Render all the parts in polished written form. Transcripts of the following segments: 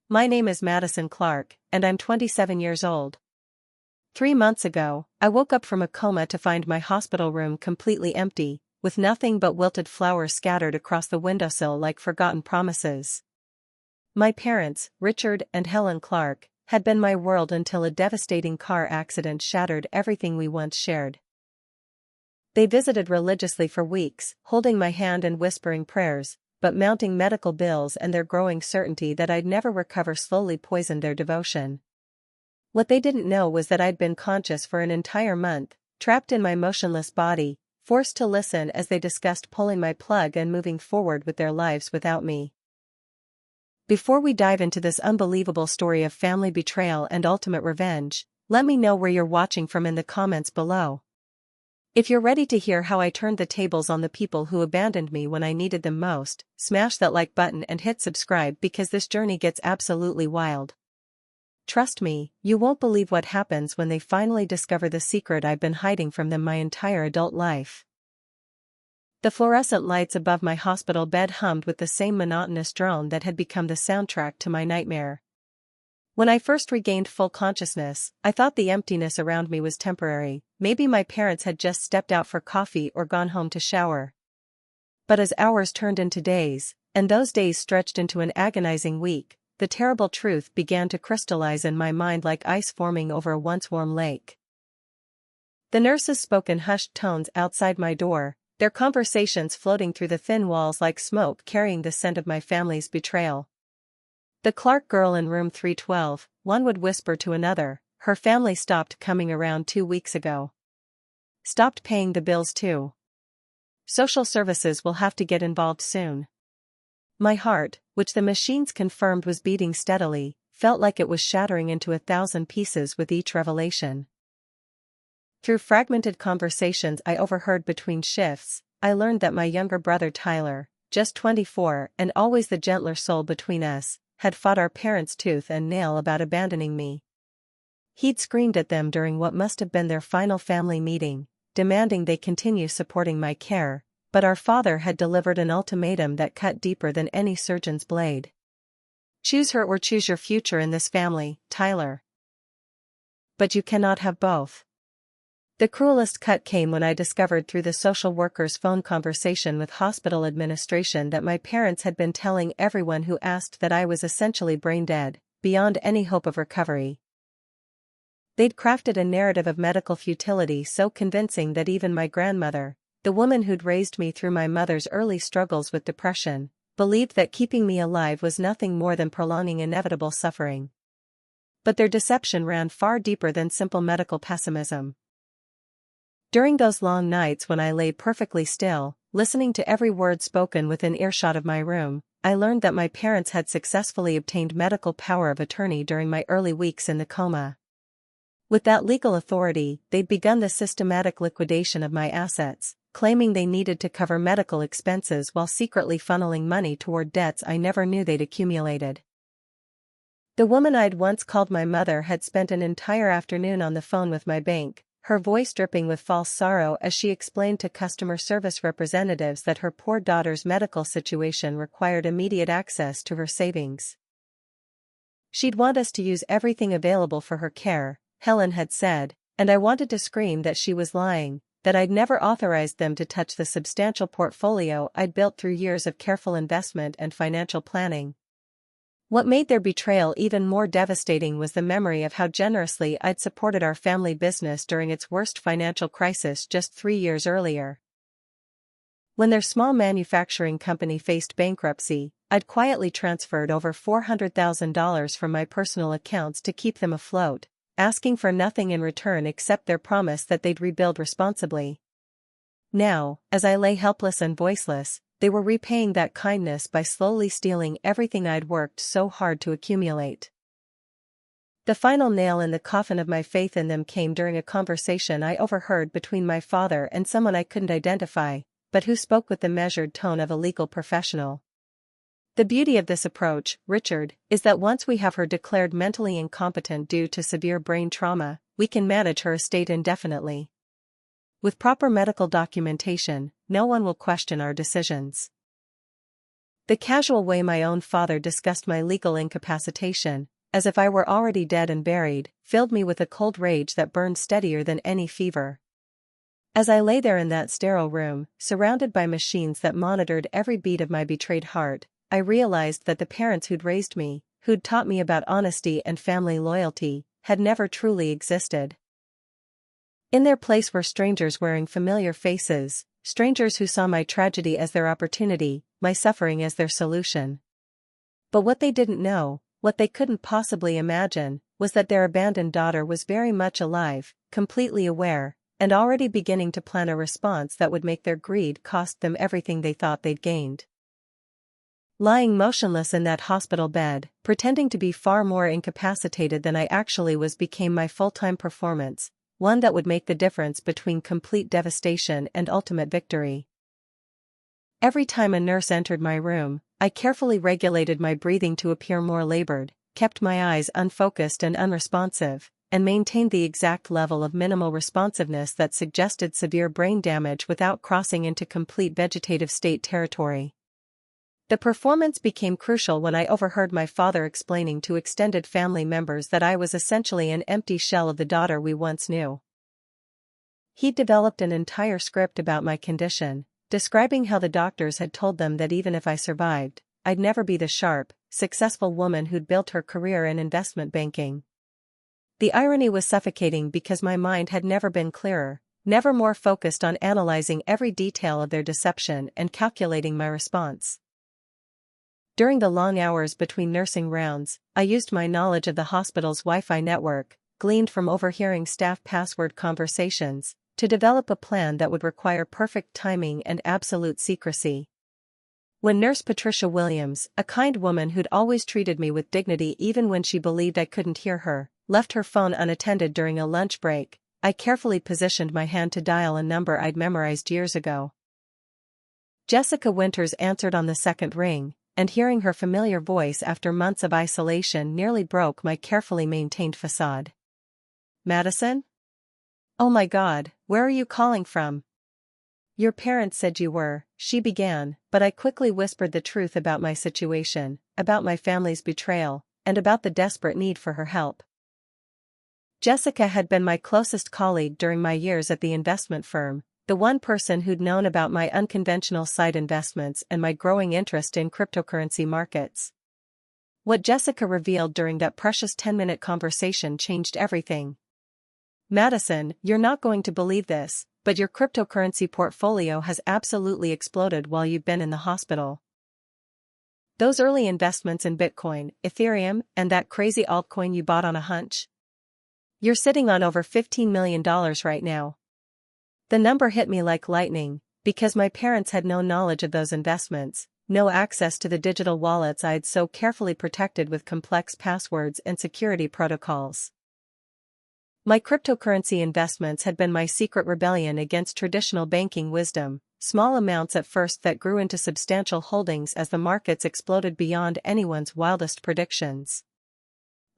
My name is Madison Clarke, and I'm 27 years old. 3 months ago, I woke up from a coma to find my hospital room completely empty, with nothing but wilted flowers scattered across the windowsill like forgotten promises. My parents, Richard and Helen Clarke, had been my world until a devastating car accident shattered everything we once shared. They visited religiously for weeks, holding my hand and whispering prayers, but mounting medical bills and their growing certainty that I'd never recover slowly poisoned their devotion. What they didn't know was that I'd been conscious for an entire month, trapped in my motionless body, forced to listen as they discussed pulling my plug and moving forward with their lives without me. Before we dive into this unbelievable story of family betrayal and ultimate revenge, let me know where you're watching from in the comments below. If you're ready to hear how I turned the tables on the people who abandoned me when I needed them most, smash that like button and hit subscribe because this journey gets absolutely wild. Trust me, you won't believe what happens when they finally discover the secret I've been hiding from them my entire adult life. The fluorescent lights above my hospital bed hummed with the same monotonous drone that had become the soundtrack to my nightmare. When I first regained full consciousness, I thought the emptiness around me was temporary. Maybe my parents had just stepped out for coffee or gone home to shower. But as hours turned into days, and those days stretched into an agonizing week, the terrible truth began to crystallize in my mind like ice forming over a once warm lake. The nurses spoke in hushed tones outside my door, their conversations floating through the thin walls like smoke carrying the scent of my family's betrayal. The Clarke girl in room 312, one would whisper to another, her family stopped coming around 2 weeks ago. Stopped paying the bills too. Social services will have to get involved soon. My heart, which the machines confirmed was beating steadily, felt like it was shattering into 1,000 pieces with each revelation. Through fragmented conversations I overheard between shifts, I learned that my younger brother Tyler, just 24 and always the gentler soul between us, had fought our parents tooth and nail about abandoning me. He'd screamed at them during what must have been their final family meeting, demanding they continue supporting my care, but our father had delivered an ultimatum that cut deeper than any surgeon's blade. Choose her or choose your future in this family, Tyler. But you cannot have both. The cruelest cut came when I discovered through the social worker's phone conversation with hospital administration that my parents had been telling everyone who asked that I was essentially brain dead, beyond any hope of recovery. They'd crafted a narrative of medical futility so convincing that even my grandmother, the woman who'd raised me through my mother's early struggles with depression, believed that keeping me alive was nothing more than prolonging inevitable suffering. But their deception ran far deeper than simple medical pessimism. During those long nights when I lay perfectly still, listening to every word spoken within earshot of my room, I learned that my parents had successfully obtained medical power of attorney during my early weeks in the coma. With that legal authority, they'd begun the systematic liquidation of my assets, claiming they needed to cover medical expenses while secretly funneling money toward debts I never knew they'd accumulated. The woman I'd once called my mother had spent an entire afternoon on the phone with my bank, her voice dripping with false sorrow as she explained to customer service representatives that her poor daughter's medical situation required immediate access to her savings. She'd want us to use everything available for her care, Helen had said, and I wanted to scream that she was lying, that I'd never authorized them to touch the substantial portfolio I'd built through years of careful investment and financial planning. What made their betrayal even more devastating was the memory of how generously I'd supported our family business during its worst financial crisis just 3 years earlier. When their small manufacturing company faced bankruptcy, I'd quietly transferred over $400,000 from my personal accounts to keep them afloat, asking for nothing in return except their promise that they'd rebuild responsibly. Now, as I lay helpless and voiceless, they were repaying that kindness by slowly stealing everything I'd worked so hard to accumulate. The final nail in the coffin of my faith in them came during a conversation I overheard between my father and someone I couldn't identify, but who spoke with the measured tone of a legal professional. The beauty of this approach, Richard, is that once we have her declared mentally incompetent due to severe brain trauma, we can manage her estate indefinitely. With proper medical documentation, no one will question our decisions. The casual way my own father discussed my legal incapacitation, as if I were already dead and buried, filled me with a cold rage that burned steadier than any fever. As I lay there in that sterile room, surrounded by machines that monitored every beat of my betrayed heart, I realized that the parents who'd raised me, who'd taught me about honesty and family loyalty, had never truly existed. In their place were strangers wearing familiar faces, strangers who saw my tragedy as their opportunity, my suffering as their solution. But what they didn't know, what they couldn't possibly imagine, was that their abandoned daughter was very much alive, completely aware, and already beginning to plan a response that would make their greed cost them everything they thought they'd gained. Lying motionless in that hospital bed, pretending to be far more incapacitated than I actually was became my full-time performance, one that would make the difference between complete devastation and ultimate victory. Every time a nurse entered my room, I carefully regulated my breathing to appear more labored, kept my eyes unfocused and unresponsive, and maintained the exact level of minimal responsiveness that suggested severe brain damage without crossing into complete vegetative state territory. The performance became crucial when I overheard my father explaining to extended family members that I was essentially an empty shell of the daughter we once knew. He'd developed an entire script about my condition, describing how the doctors had told them that even if I survived, I'd never be the sharp, successful woman who'd built her career in investment banking. The irony was suffocating because my mind had never been clearer, never more focused on analyzing every detail of their deception and calculating my response. During the long hours between nursing rounds, I used my knowledge of the hospital's Wi-Fi network, gleaned from overhearing staff password conversations, to develop a plan that would require perfect timing and absolute secrecy. When Nurse Patricia Williams, a kind woman who'd always treated me with dignity even when she believed I couldn't hear her, left her phone unattended during a lunch break, I carefully positioned my hand to dial a number I'd memorized years ago. Jessica Winters answered on the second ring, and hearing her familiar voice after months of isolation nearly broke my carefully maintained facade. Madison? Oh my God, where are you calling from? Your parents said you were, she began, but I quickly whispered the truth about my situation, about my family's betrayal, and about the desperate need for her help. Jessica had been my closest colleague during my years at the investment firm, the one person who'd known about my unconventional side investments and my growing interest in cryptocurrency markets. What Jessica revealed during that precious 10-minute conversation changed everything. Madison, you're not going to believe this, but your cryptocurrency portfolio has absolutely exploded while you've been in the hospital. Those early investments in Bitcoin, Ethereum, and that crazy altcoin you bought on a hunch? You're sitting on over $15 million right now. The number hit me like lightning, because my parents had no knowledge of those investments, no access to the digital wallets I'd so carefully protected with complex passwords and security protocols. My cryptocurrency investments had been my secret rebellion against traditional banking wisdom, small amounts at first that grew into substantial holdings as the markets exploded beyond anyone's wildest predictions.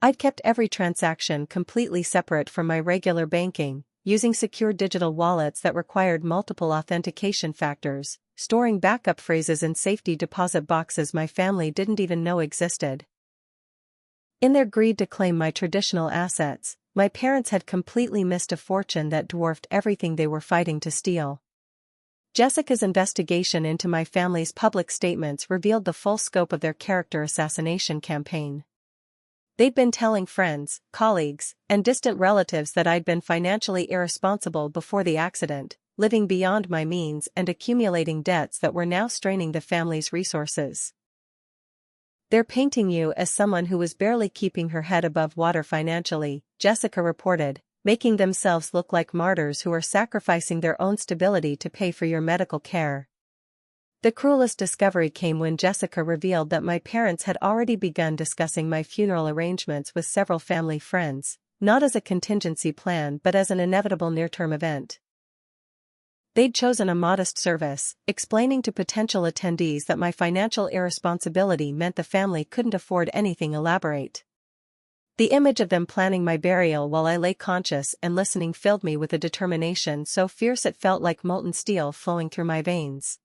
I'd kept every transaction completely separate from my regular banking, using secure digital wallets that required multiple authentication factors, storing backup phrases in safety deposit boxes my family didn't even know existed. In their greed to claim my traditional assets, my parents had completely missed a fortune that dwarfed everything they were fighting to steal. Jessica's investigation into my family's public statements revealed the full scope of their character assassination campaign. They'd been telling friends, colleagues, and distant relatives that I'd been financially irresponsible before the accident, living beyond my means and accumulating debts that were now straining the family's resources. They're painting you as someone who was barely keeping her head above water financially, Jessica reported, making themselves look like martyrs who are sacrificing their own stability to pay for your medical care. The cruelest discovery came when Jessica revealed that my parents had already begun discussing my funeral arrangements with several family friends, not as a contingency plan but as an inevitable near-term event. They'd chosen a modest service, explaining to potential attendees that my financial irresponsibility meant the family couldn't afford anything elaborate. The image of them planning my burial while I lay conscious and listening filled me with a determination so fierce it felt like molten steel flowing through my veins.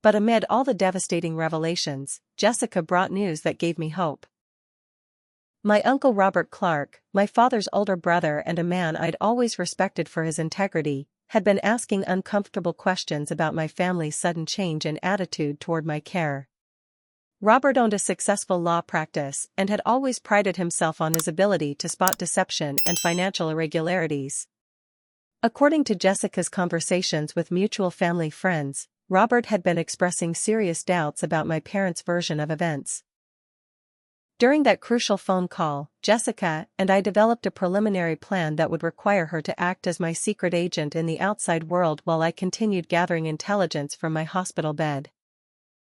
But amid all the devastating revelations, Jessica brought news that gave me hope. My uncle Robert Clarke, my father's older brother and a man I'd always respected for his integrity, had been asking uncomfortable questions about my family's sudden change in attitude toward my care. Robert owned a successful law practice and had always prided himself on his ability to spot deception and financial irregularities. According to Jessica's conversations with mutual family friends, Robert had been expressing serious doubts about my parents' version of events. During that crucial phone call, Jessica and I developed a preliminary plan that would require her to act as my secret agent in the outside world while I continued gathering intelligence from my hospital bed.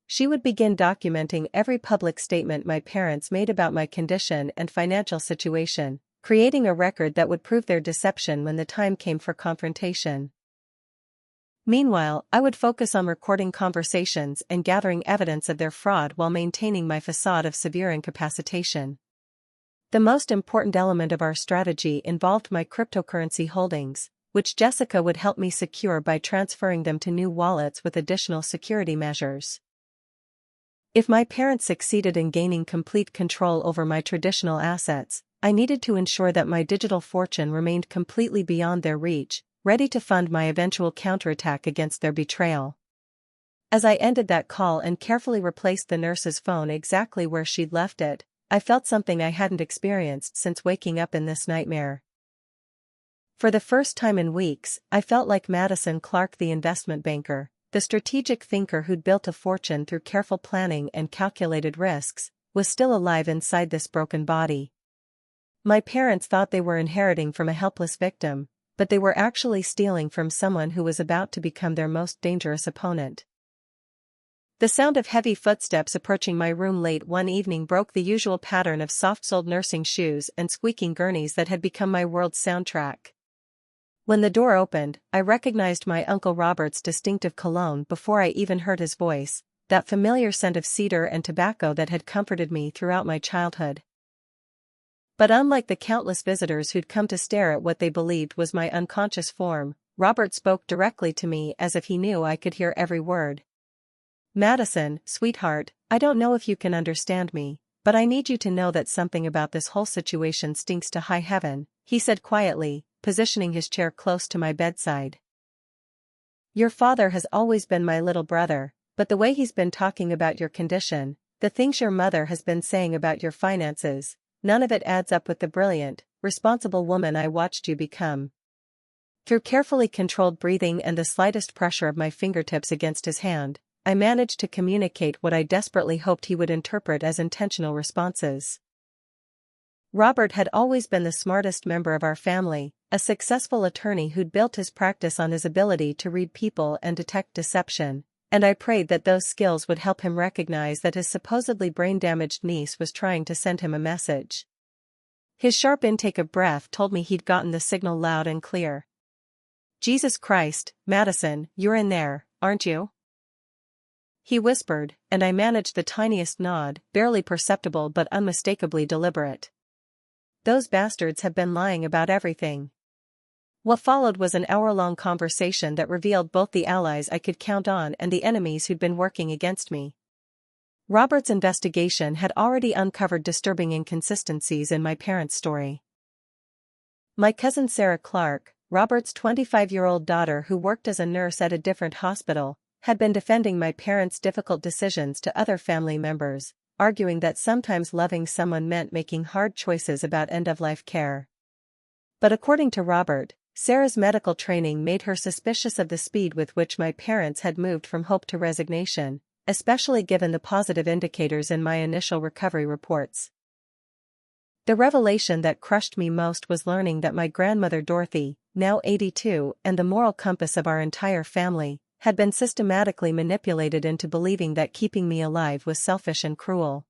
She would begin documenting every public statement my parents made about my condition and financial situation, creating a record that would prove their deception when the time came for confrontation. Meanwhile, I would focus on recording conversations and gathering evidence of their fraud while maintaining my facade of severe incapacitation. The most important element of our strategy involved my cryptocurrency holdings, which Jessica would help me secure by transferring them to new wallets with additional security measures. If my parents succeeded in gaining complete control over my traditional assets, I needed to ensure that my digital fortune remained completely beyond their reach, ready to fund my eventual counterattack against their betrayal. As I ended that call and carefully replaced the nurse's phone exactly where she'd left it, I felt something I hadn't experienced since waking up in this nightmare. For the first time in weeks, I felt like Madison Clarke, the investment banker, the strategic thinker who'd built a fortune through careful planning and calculated risks, was still alive inside this broken body. My parents thought they were inheriting from a helpless victim, but they were actually stealing from someone who was about to become their most dangerous opponent. The sound of heavy footsteps approaching my room late one evening broke the usual pattern of soft-soled nursing shoes and squeaking gurneys that had become my world's soundtrack. When the door opened, I recognized my Uncle Robert's distinctive cologne before I even heard his voice, that familiar scent of cedar and tobacco that had comforted me throughout my childhood. But unlike the countless visitors who'd come to stare at what they believed was my unconscious form, Robert spoke directly to me as if he knew I could hear every word. "Madison, sweetheart, I don't know if you can understand me, but I need you to know that something about this whole situation stinks to high heaven," he said quietly, positioning his chair close to my bedside. "Your father has always been my little brother, but the way he's been talking about your condition, the things your mother has been saying about your finances, none of it adds up with the brilliant, responsible woman I watched you become." Through carefully controlled breathing and the slightest pressure of my fingertips against his hand, I managed to communicate what I desperately hoped he would interpret as intentional responses. Robert had always been the smartest member of our family, a successful attorney who'd built his practice on his ability to read people and detect deception, and I prayed that those skills would help him recognize that his supposedly brain-damaged niece was trying to send him a message. His sharp intake of breath told me he'd gotten the signal loud and clear. "Jesus Christ, Madison, you're in there, aren't you?" he whispered, and I managed the tiniest nod, barely perceptible but unmistakably deliberate. "Those bastards have been lying about everything." What followed was an hour-long conversation that revealed both the allies I could count on and the enemies who'd been working against me. Robert's investigation had already uncovered disturbing inconsistencies in my parents' story. My cousin Sarah Clarke, Robert's 25-year-old daughter who worked as a nurse at a different hospital, had been defending my parents' difficult decisions to other family members, arguing that sometimes loving someone meant making hard choices about end-of-life care. But according to Robert, Sarah's medical training made her suspicious of the speed with which my parents had moved from hope to resignation, especially given the positive indicators in my initial recovery reports. The revelation that crushed me most was learning that my grandmother Dorothy, now 82, and the moral compass of our entire family, had been systematically manipulated into believing that keeping me alive was selfish and cruel.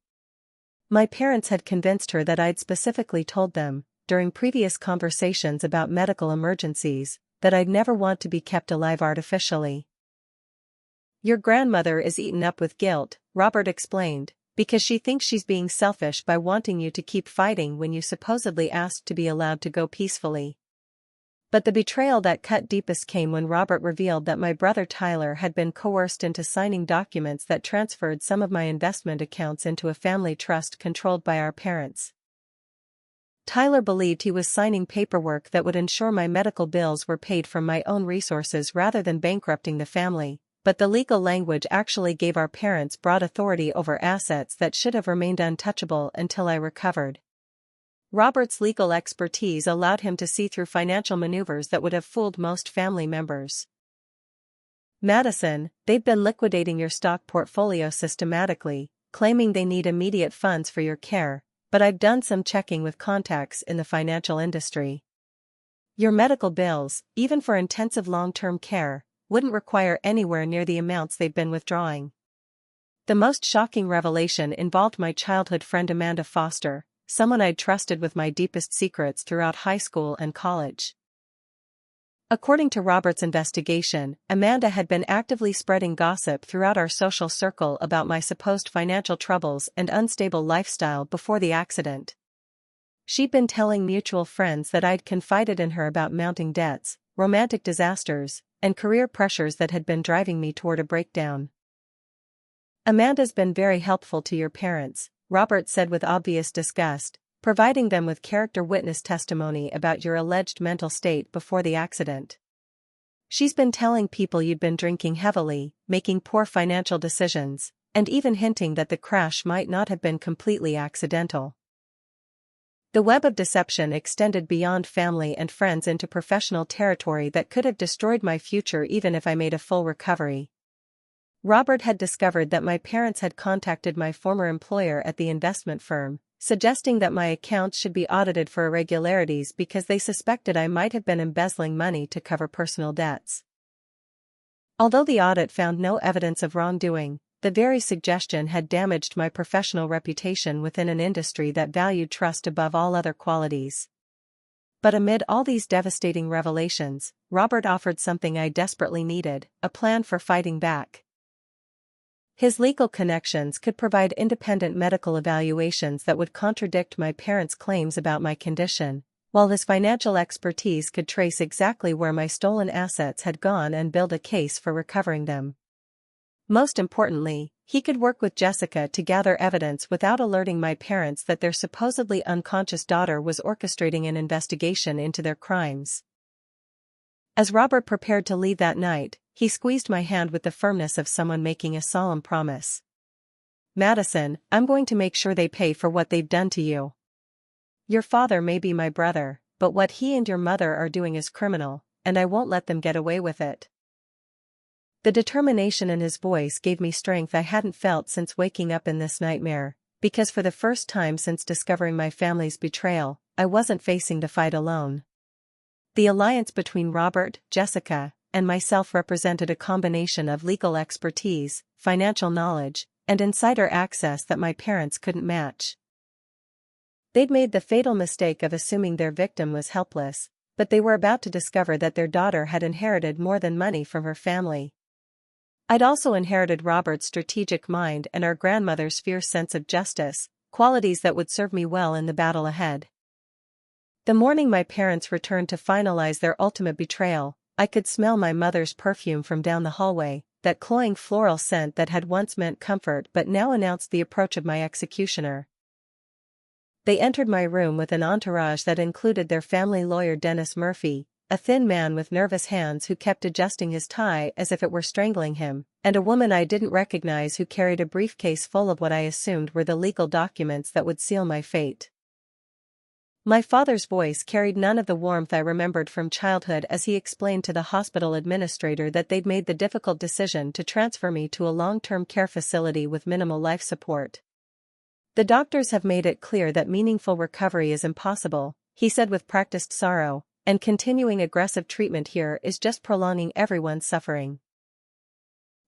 My parents had convinced her that I'd specifically told them, during previous conversations about medical emergencies, that I'd never want to be kept alive artificially. "Your grandmother is eaten up with guilt," Robert explained, "because she thinks she's being selfish by wanting you to keep fighting when you supposedly asked to be allowed to go peacefully." But the betrayal that cut deepest came when Robert revealed that my brother Tyler had been coerced into signing documents that transferred some of my investment accounts into a family trust controlled by our parents. Tyler believed he was signing paperwork that would ensure my medical bills were paid from my own resources rather than bankrupting the family, but the legal language actually gave our parents broad authority over assets that should have remained untouchable until I recovered. Robert's legal expertise allowed him to see through financial maneuvers that would have fooled most family members. "Madison, they've been liquidating your stock portfolio systematically, claiming they need immediate funds for your care, but I've done some checking with contacts in the financial industry. Your medical bills, even for intensive long-term care, wouldn't require anywhere near the amounts they've been withdrawing." The most shocking revelation involved my childhood friend Amanda Foster, someone I'd trusted with my deepest secrets throughout high school and college. According to Robert's investigation, Amanda had been actively spreading gossip throughout our social circle about my supposed financial troubles and unstable lifestyle before the accident. She'd been telling mutual friends that I'd confided in her about mounting debts, romantic disasters, and career pressures that had been driving me toward a breakdown. "Amanda's been very helpful to your parents," Robert said with obvious disgust, providing them with character witness testimony about your alleged mental state before the accident. "She's been telling people you'd been drinking heavily, making poor financial decisions, and even hinting that the crash might not have been completely accidental." The web of deception extended beyond family and friends into professional territory that could have destroyed my future even if I made a full recovery. Robert had discovered that my parents had contacted my former employer at the investment firm, suggesting that my accounts should be audited for irregularities because they suspected I might have been embezzling money to cover personal debts. Although the audit found no evidence of wrongdoing, the very suggestion had damaged my professional reputation within an industry that valued trust above all other qualities. But amid all these devastating revelations, Robert offered something I desperately needed: a plan for fighting back. His legal connections could provide independent medical evaluations that would contradict my parents' claims about my condition, while his financial expertise could trace exactly where my stolen assets had gone and build a case for recovering them. Most importantly, he could work with Jessica to gather evidence without alerting my parents that their supposedly unconscious daughter was orchestrating an investigation into their crimes. As Robert prepared to leave that night, he squeezed my hand with the firmness of someone making a solemn promise. "Madison, I'm going to make sure they pay for what they've done to you. Your father may be my brother, but what he and your mother are doing is criminal, and I won't let them get away with it." The determination in his voice gave me strength I hadn't felt since waking up in this nightmare, because for the first time since discovering my family's betrayal, I wasn't facing the fight alone. The alliance between Robert, Jessica, and myself represented a combination of legal expertise, financial knowledge, and insider access that my parents couldn't match. They'd made the fatal mistake of assuming their victim was helpless, but they were about to discover that their daughter had inherited more than money from her family. I'd also inherited Robert's strategic mind and our grandmother's fierce sense of justice, qualities that would serve me well in the battle ahead. The morning my parents returned to finalize their ultimate betrayal, I could smell my mother's perfume from down the hallway, that cloying floral scent that had once meant comfort but now announced the approach of my executioner. They entered my room with an entourage that included their family lawyer Dennis Murphy, a thin man with nervous hands who kept adjusting his tie as if it were strangling him, and a woman I didn't recognize who carried a briefcase full of what I assumed were the legal documents that would seal my fate. My father's voice carried none of the warmth I remembered from childhood as he explained to the hospital administrator that they'd made the difficult decision to transfer me to a long-term care facility with minimal life support. "The doctors have made it clear that meaningful recovery is impossible," he said with practiced sorrow, "and continuing aggressive treatment here is just prolonging everyone's suffering."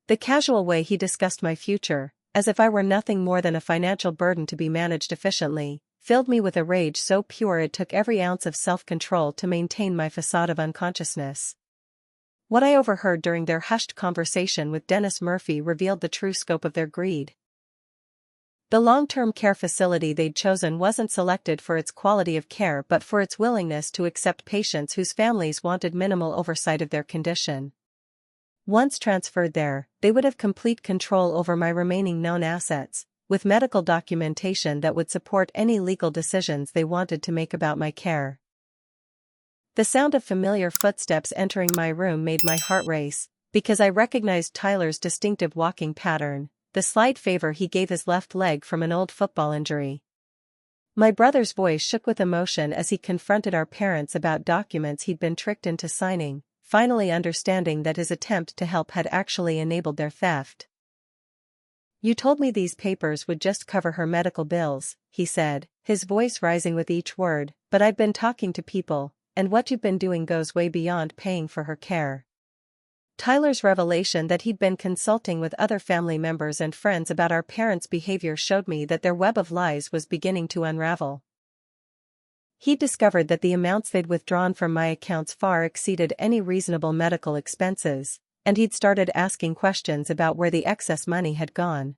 The casual way he discussed my future, as if I were nothing more than a financial burden to be managed efficiently, filled me with a rage so pure it took every ounce of self-control to maintain my facade of unconsciousness. What I overheard during their hushed conversation with Dennis Murphy revealed the true scope of their greed. The long-term care facility they'd chosen wasn't selected for its quality of care but for its willingness to accept patients whose families wanted minimal oversight of their condition. Once transferred there, they would have complete control over my remaining known assets, with medical documentation that would support any legal decisions they wanted to make about my care. The sound of familiar footsteps entering my room made my heart race, because I recognized Tyler's distinctive walking pattern, the slight favor he gave his left leg from an old football injury. My brother's voice shook with emotion as he confronted our parents about documents he'd been tricked into signing, finally understanding that his attempt to help had actually enabled their theft. "You told me these papers would just cover her medical bills," he said, his voice rising with each word, "but I've been talking to people, and what you've been doing goes way beyond paying for her care." Tyler's revelation that he'd been consulting with other family members and friends about our parents' behavior showed me that their web of lies was beginning to unravel. He'd discovered that the amounts they'd withdrawn from my accounts far exceeded any reasonable medical expenses, and he'd started asking questions about where the excess money had gone.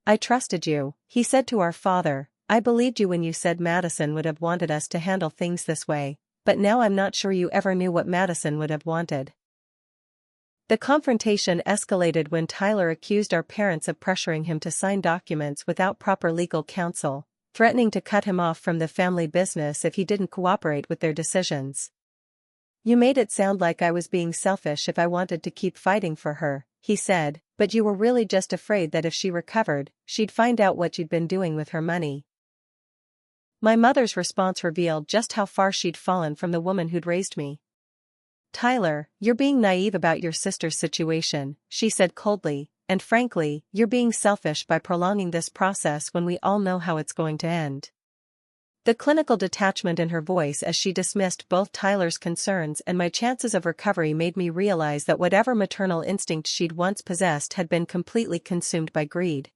"I trusted you," he said to our father. "I believed you when you said Madison would have wanted us to handle things this way, but now I'm not sure you ever knew what Madison would have wanted." The confrontation escalated when Tyler accused our parents of pressuring him to sign documents without proper legal counsel, threatening to cut him off from the family business if he didn't cooperate with their decisions. "You made it sound like I was being selfish if I wanted to keep fighting for her," he said, "but you were really just afraid that if she recovered, she'd find out what you'd been doing with her money." My mother's response revealed just how far she'd fallen from the woman who'd raised me. "Tyler, you're being naive about your sister's situation," she said coldly, "and frankly, you're being selfish by prolonging this process when we all know how it's going to end." The clinical detachment in her voice as she dismissed both Tyler's concerns and my chances of recovery made me realize that whatever maternal instinct she'd once possessed had been completely consumed by greed.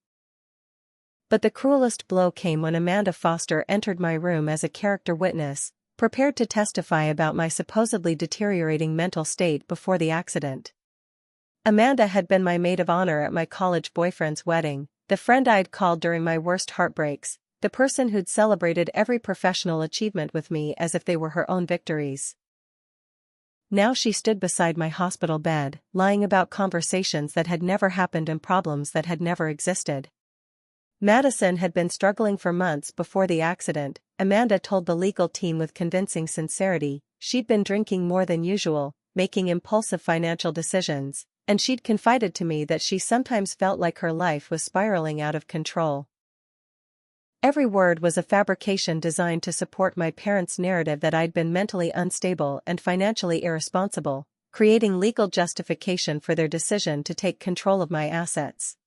But the cruelest blow came when Amanda Foster entered my room as a character witness, prepared to testify about my supposedly deteriorating mental state before the accident. Amanda had been my maid of honor at my college boyfriend's wedding, the friend I'd called during my worst heartbreaks, the person who'd celebrated every professional achievement with me as if they were her own victories. Now she stood beside my hospital bed, lying about conversations that had never happened and problems that had never existed. Madison had been struggling for months before the accident, Amanda told the legal team with convincing sincerity. She'd been drinking more than usual, making impulsive financial decisions, and she'd confided to me that she sometimes felt like her life was spiraling out of control. Every word was a fabrication designed to support my parents' narrative that I'd been mentally unstable and financially irresponsible, creating legal justification for their decision to take control of my assets.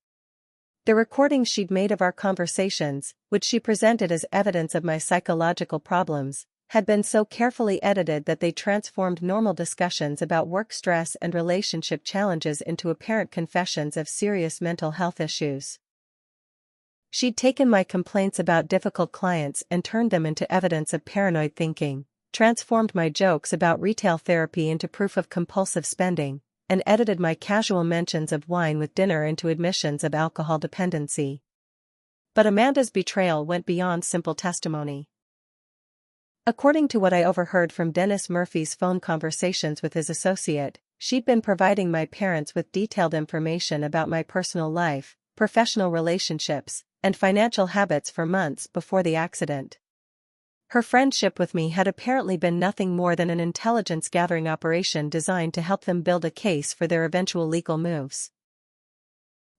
The recordings she'd made of our conversations, which she presented as evidence of my psychological problems, had been so carefully edited that they transformed normal discussions about work stress and relationship challenges into apparent confessions of serious mental health issues. She'd taken my complaints about difficult clients and turned them into evidence of paranoid thinking, transformed my jokes about retail therapy into proof of compulsive spending, and edited my casual mentions of wine with dinner into admissions of alcohol dependency. But Amanda's betrayal went beyond simple testimony. According to what I overheard from Dennis Murphy's phone conversations with his associate, she'd been providing my parents with detailed information about my personal life, professional relationships, and financial habits for months before the accident. Her friendship with me had apparently been nothing more than an intelligence-gathering operation designed to help them build a case for their eventual legal moves.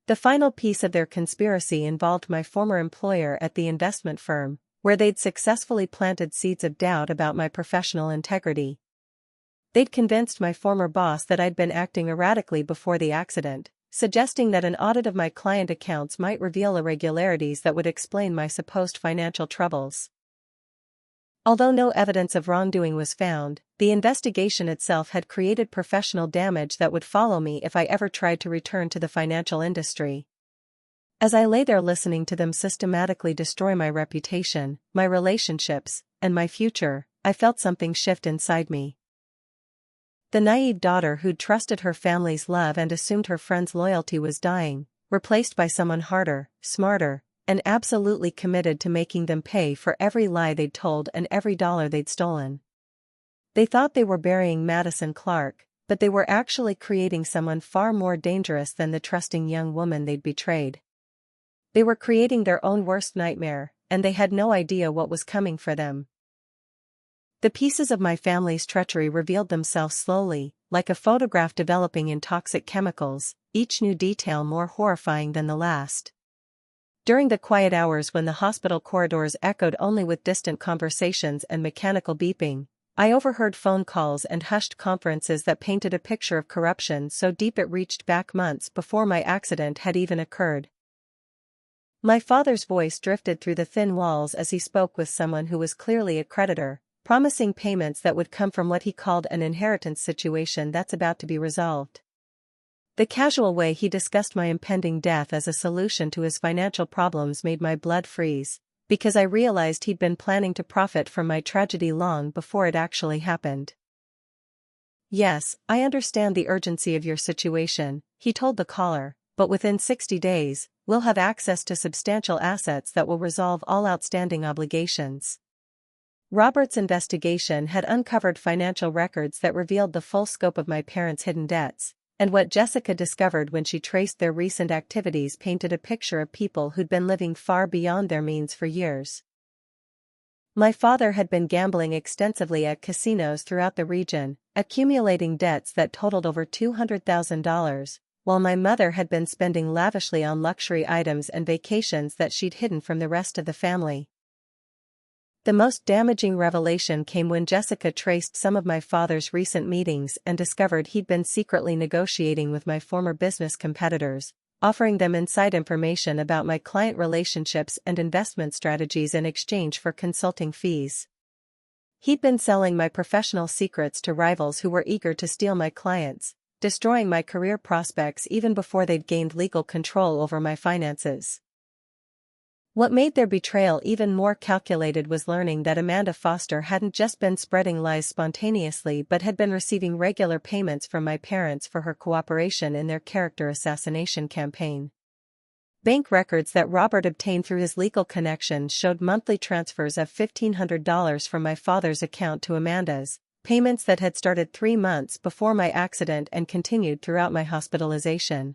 The final piece of their conspiracy involved my former employer at the investment firm, where they'd successfully planted seeds of doubt about my professional integrity. They'd convinced my former boss that I'd been acting erratically before the accident, suggesting that an audit of my client accounts might reveal irregularities that would explain my supposed financial troubles. Although no evidence of wrongdoing was found, the investigation itself had created professional damage that would follow me if I ever tried to return to the financial industry. As I lay there listening to them systematically destroy my reputation, my relationships, and my future, I felt something shift inside me. The naive daughter who'd trusted her family's love and assumed her friend's loyalty was dying, replaced by someone harder, smarter, and absolutely committed to making them pay for every lie they'd told and every dollar they'd stolen. They thought they were burying Madison Clarke, but they were actually creating someone far more dangerous than the trusting young woman they'd betrayed. They were creating their own worst nightmare, and they had no idea what was coming for them. The pieces of my family's treachery revealed themselves slowly, like a photograph developing in toxic chemicals, each new detail more horrifying than the last. During the quiet hours when the hospital corridors echoed only with distant conversations and mechanical beeping, I overheard phone calls and hushed conferences that painted a picture of corruption so deep it reached back months before my accident had even occurred. My father's voice drifted through the thin walls as he spoke with someone who was clearly a creditor, promising payments that would come from what he called an inheritance situation that's about to be resolved. The casual way he discussed my impending death as a solution to his financial problems made my blood freeze, because I realized he'd been planning to profit from my tragedy long before it actually happened. "Yes, I understand the urgency of your situation," he told the caller, "but within 60 days, we'll have access to substantial assets that will resolve all outstanding obligations." Robert's investigation had uncovered financial records that revealed the full scope of my parents' hidden debts, and what Jessica discovered when she traced their recent activities painted a picture of people who'd been living far beyond their means for years. My father had been gambling extensively at casinos throughout the region, accumulating debts that totaled over $200,000, while my mother had been spending lavishly on luxury items and vacations that she'd hidden from the rest of the family. The most damaging revelation came when Jessica traced some of my father's recent meetings and discovered he'd been secretly negotiating with my former business competitors, offering them inside information about my client relationships and investment strategies in exchange for consulting fees. He'd been selling my professional secrets to rivals who were eager to steal my clients, destroying my career prospects even before they'd gained legal control over my finances. What made their betrayal even more calculated was learning that Amanda Foster hadn't just been spreading lies spontaneously but had been receiving regular payments from my parents for her cooperation in their character assassination campaign. Bank records that Robert obtained through his legal connections showed monthly transfers of $1,500 from my father's account to Amanda's, payments that had started 3 months before my accident and continued throughout my hospitalization.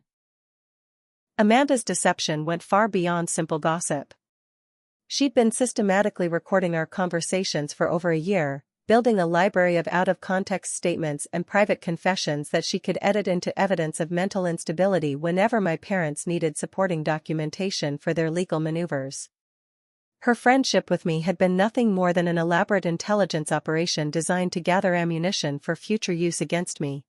Amanda's deception went far beyond simple gossip. She'd been systematically recording our conversations for over a year, building a library of out-of-context statements and private confessions that she could edit into evidence of mental instability whenever my parents needed supporting documentation for their legal maneuvers. Her friendship with me had been nothing more than an elaborate intelligence operation designed to gather ammunition for future use against me.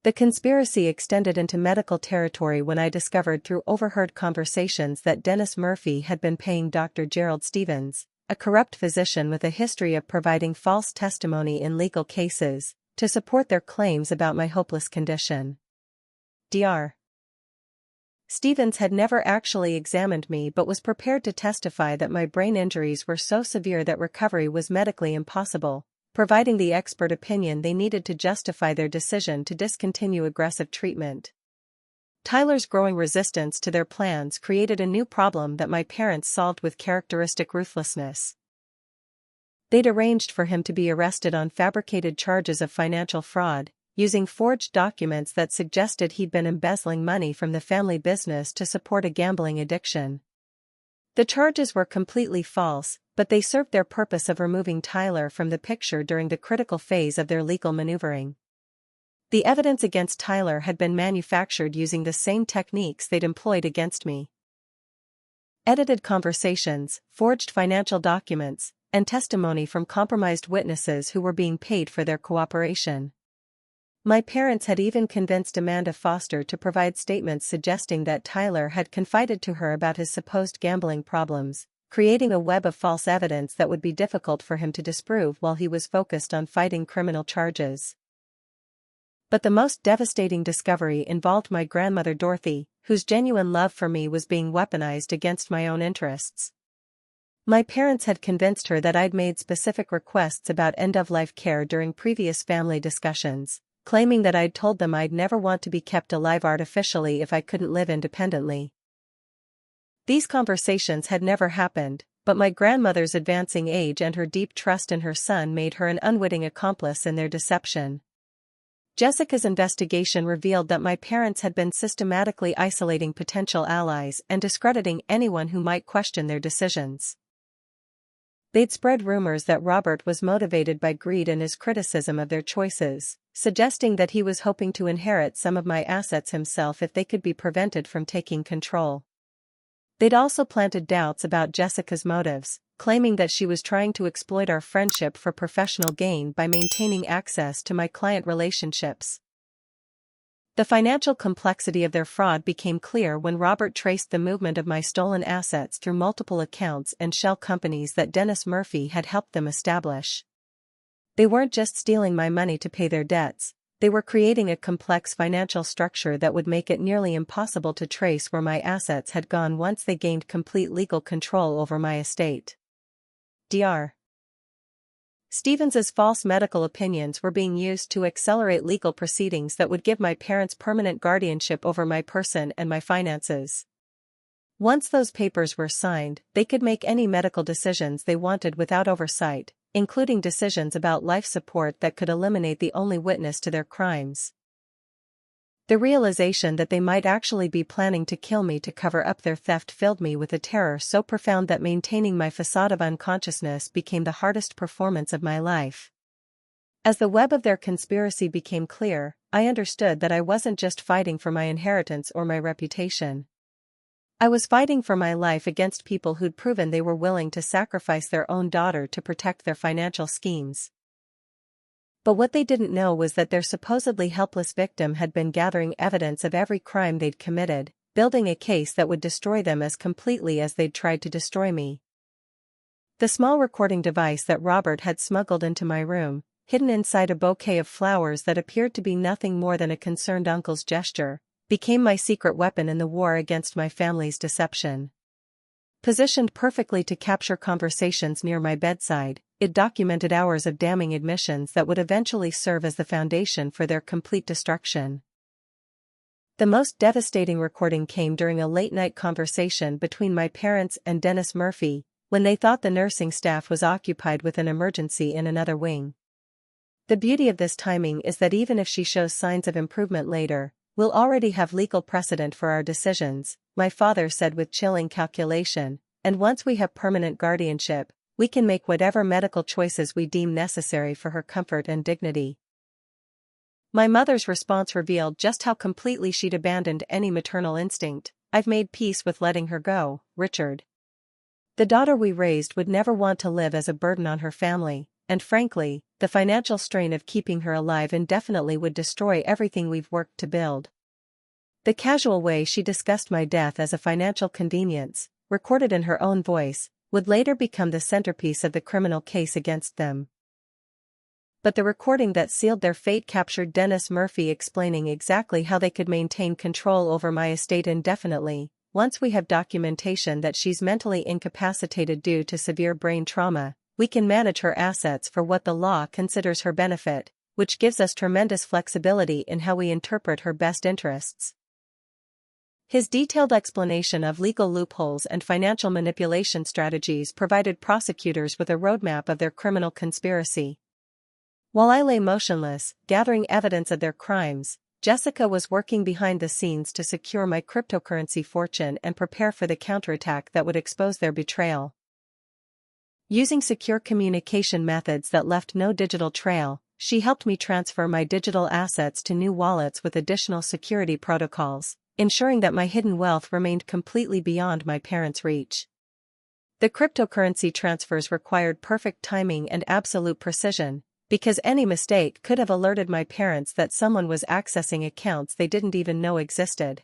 The conspiracy extended into medical territory when I discovered through overheard conversations that Dennis Murphy had been paying Dr. Gerald Stevens, a corrupt physician with a history of providing false testimony in legal cases, to support their claims about my hopeless condition. Dr. Stevens had never actually examined me but was prepared to testify that my brain injuries were so severe that recovery was medically impossible, providing the expert opinion they needed to justify their decision to discontinue aggressive treatment. Tyler's growing resistance to their plans created a new problem that my parents solved with characteristic ruthlessness. They'd arranged for him to be arrested on fabricated charges of financial fraud, using forged documents that suggested he'd been embezzling money from the family business to support a gambling addiction. The charges were completely false, but they served their purpose of removing Tyler from the picture during the critical phase of their legal maneuvering. The evidence against Tyler had been manufactured using the same techniques they'd employed against me. Edited conversations, forged financial documents, and testimony from compromised witnesses who were being paid for their cooperation. My parents had even convinced Amanda Foster to provide statements suggesting that Tyler had confided to her about his supposed gambling problems, creating a web of false evidence that would be difficult for him to disprove while he was focused on fighting criminal charges. But the most devastating discovery involved my grandmother Dorothy, whose genuine love for me was being weaponized against my own interests. My parents had convinced her that I'd made specific requests about end-of-life care during previous family discussions, claiming that I'd told them I'd never want to be kept alive artificially if I couldn't live independently. These conversations had never happened, but my grandmother's advancing age and her deep trust in her son made her an unwitting accomplice in their deception. Jessica's investigation revealed that my parents had been systematically isolating potential allies and discrediting anyone who might question their decisions. They'd spread rumors that Robert was motivated by greed and his criticism of their choices, suggesting that he was hoping to inherit some of my assets himself if they could be prevented from taking control. They'd also planted doubts about Jessica's motives, claiming that she was trying to exploit our friendship for professional gain by maintaining access to my client relationships. The financial complexity of their fraud became clear when Robert traced the movement of my stolen assets through multiple accounts and shell companies that Dennis Murphy had helped them establish. They weren't just stealing my money to pay their debts, they were creating a complex financial structure that would make it nearly impossible to trace where my assets had gone once they gained complete legal control over my estate. Dr. Stevens's false medical opinions were being used to accelerate legal proceedings that would give my parents permanent guardianship over my person and my finances. Once those papers were signed, they could make any medical decisions they wanted without oversight, including decisions about life support that could eliminate the only witness to their crimes. The realization that they might actually be planning to kill me to cover up their theft filled me with a terror so profound that maintaining my facade of unconsciousness became the hardest performance of my life. As the web of their conspiracy became clear, I understood that I wasn't just fighting for my inheritance or my reputation. I was fighting for my life against people who'd proven they were willing to sacrifice their own daughter to protect their financial schemes. But what they didn't know was that their supposedly helpless victim had been gathering evidence of every crime they'd committed, building a case that would destroy them as completely as they'd tried to destroy me. The small recording device that Robert had smuggled into my room, hidden inside a bouquet of flowers that appeared to be nothing more than a concerned uncle's gesture, became my secret weapon in the war against my family's deception. Positioned perfectly to capture conversations near my bedside, it documented hours of damning admissions that would eventually serve as the foundation for their complete destruction. The most devastating recording came during a late-night conversation between my parents and Dennis Murphy, when they thought the nursing staff was occupied with an emergency in another wing. The beauty of this timing is that even if she shows signs of improvement later, we'll already have legal precedent for our decisions, my father said with chilling calculation, and once we have permanent guardianship, we can make whatever medical choices we deem necessary for her comfort and dignity. My mother's response revealed just how completely she'd abandoned any maternal instinct. I've made peace with letting her go, Richard. The daughter we raised would never want to live as a burden on her family, and frankly, the financial strain of keeping her alive indefinitely would destroy everything we've worked to build. The casual way she discussed my death as a financial convenience, recorded in her own voice, would later become the centerpiece of the criminal case against them. But the recording that sealed their fate captured Dennis Murphy explaining exactly how they could maintain control over my estate indefinitely. Once we have documentation that she's mentally incapacitated due to severe brain trauma, we can manage her assets for what the law considers her benefit, which gives us tremendous flexibility in how we interpret her best interests. His detailed explanation of legal loopholes and financial manipulation strategies provided prosecutors with a roadmap of their criminal conspiracy. While I lay motionless, gathering evidence of their crimes, Jessica was working behind the scenes to secure my cryptocurrency fortune and prepare for the counterattack that would expose their betrayal. Using secure communication methods that left no digital trail, she helped me transfer my digital assets to new wallets with additional security protocols, ensuring that my hidden wealth remained completely beyond my parents' reach. The cryptocurrency transfers required perfect timing and absolute precision, because any mistake could have alerted my parents that someone was accessing accounts they didn't even know existed.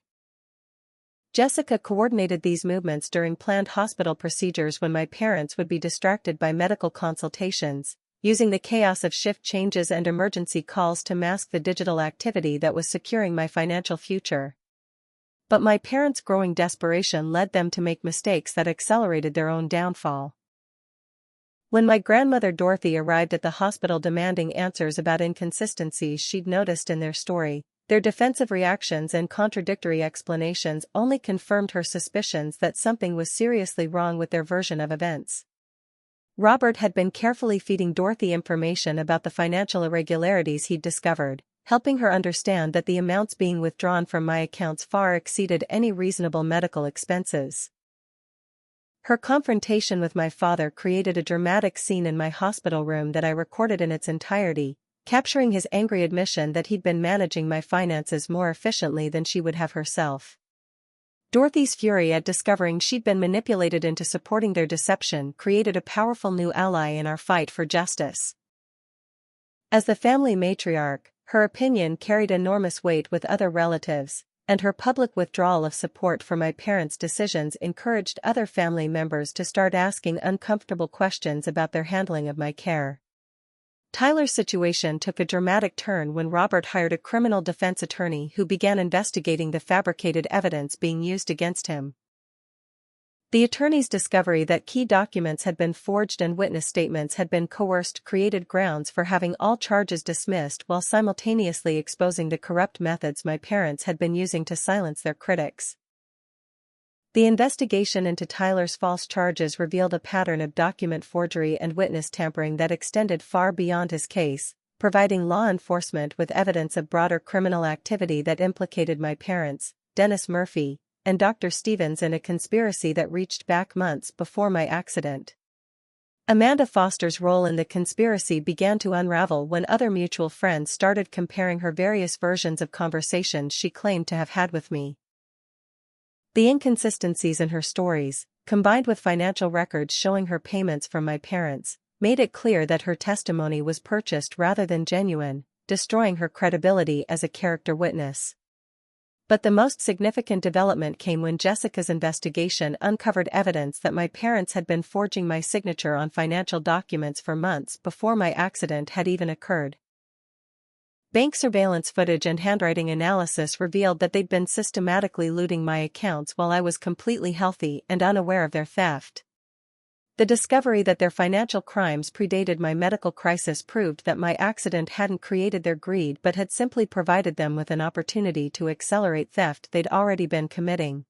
Jessica coordinated these movements during planned hospital procedures when my parents would be distracted by medical consultations, using the chaos of shift changes and emergency calls to mask the digital activity that was securing my financial future. But my parents' growing desperation led them to make mistakes that accelerated their own downfall. When my grandmother Dorothy arrived at the hospital demanding answers about inconsistencies she'd noticed in their story, Their defensive reactions and contradictory explanations only confirmed her suspicions that something was seriously wrong with their version of events. Robert had been carefully feeding Dorothy information about the financial irregularities he'd discovered, helping her understand that the amounts being withdrawn from my accounts far exceeded any reasonable medical expenses. Her confrontation with my father created a dramatic scene in my hospital room that I recorded in its entirety, capturing his angry admission that he'd been managing my finances more efficiently than she would have herself. Dorothy's fury at discovering she'd been manipulated into supporting their deception created a powerful new ally in our fight for justice. As the family matriarch, her opinion carried enormous weight with other relatives, and her public withdrawal of support for my parents' decisions encouraged other family members to start asking uncomfortable questions about their handling of my care. Tyler's situation took a dramatic turn when Robert hired a criminal defense attorney who began investigating the fabricated evidence being used against him. The attorney's discovery that key documents had been forged and witness statements had been coerced created grounds for having all charges dismissed while simultaneously exposing the corrupt methods my parents had been using to silence their critics. The investigation into Tyler's false charges revealed a pattern of document forgery and witness tampering that extended far beyond his case, providing law enforcement with evidence of broader criminal activity that implicated my parents, Dennis Murphy, and Dr. Stevens in a conspiracy that reached back months before my accident. Amanda Foster's role in the conspiracy began to unravel when other mutual friends started comparing her various versions of conversations she claimed to have had with me. The inconsistencies in her stories, combined with financial records showing her payments from my parents, made it clear that her testimony was purchased rather than genuine, destroying her credibility as a character witness. But the most significant development came when Jessica's investigation uncovered evidence that my parents had been forging my signature on financial documents for months before my accident had even occurred. Bank surveillance footage and handwriting analysis revealed that they'd been systematically looting my accounts while I was completely healthy and unaware of their theft. The discovery that their financial crimes predated my medical crisis proved that my accident hadn't created their greed but had simply provided them with an opportunity to accelerate theft they'd already been committing.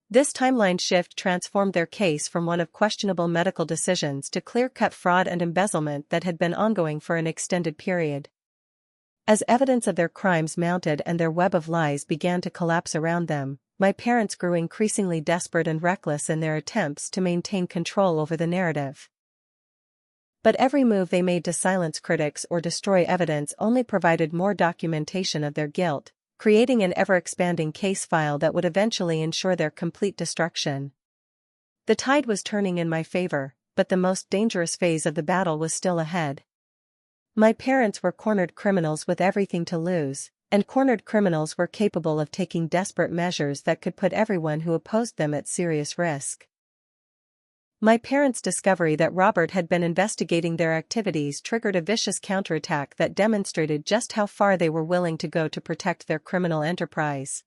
This timeline shift transformed their case from one of questionable medical decisions to clear-cut fraud and embezzlement that had been ongoing for an extended period. As evidence of their crimes mounted and their web of lies began to collapse around them, my parents grew increasingly desperate and reckless in their attempts to maintain control over the narrative. But every move they made to silence critics or destroy evidence only provided more documentation of their guilt, creating an ever-expanding case file that would eventually ensure their complete destruction. The tide was turning in my favor, but the most dangerous phase of the battle was still ahead. My parents were cornered criminals with everything to lose, and cornered criminals were capable of taking desperate measures that could put everyone who opposed them at serious risk. My parents' discovery that Robert had been investigating their activities triggered a vicious counterattack that demonstrated just how far they were willing to go to protect their criminal enterprise.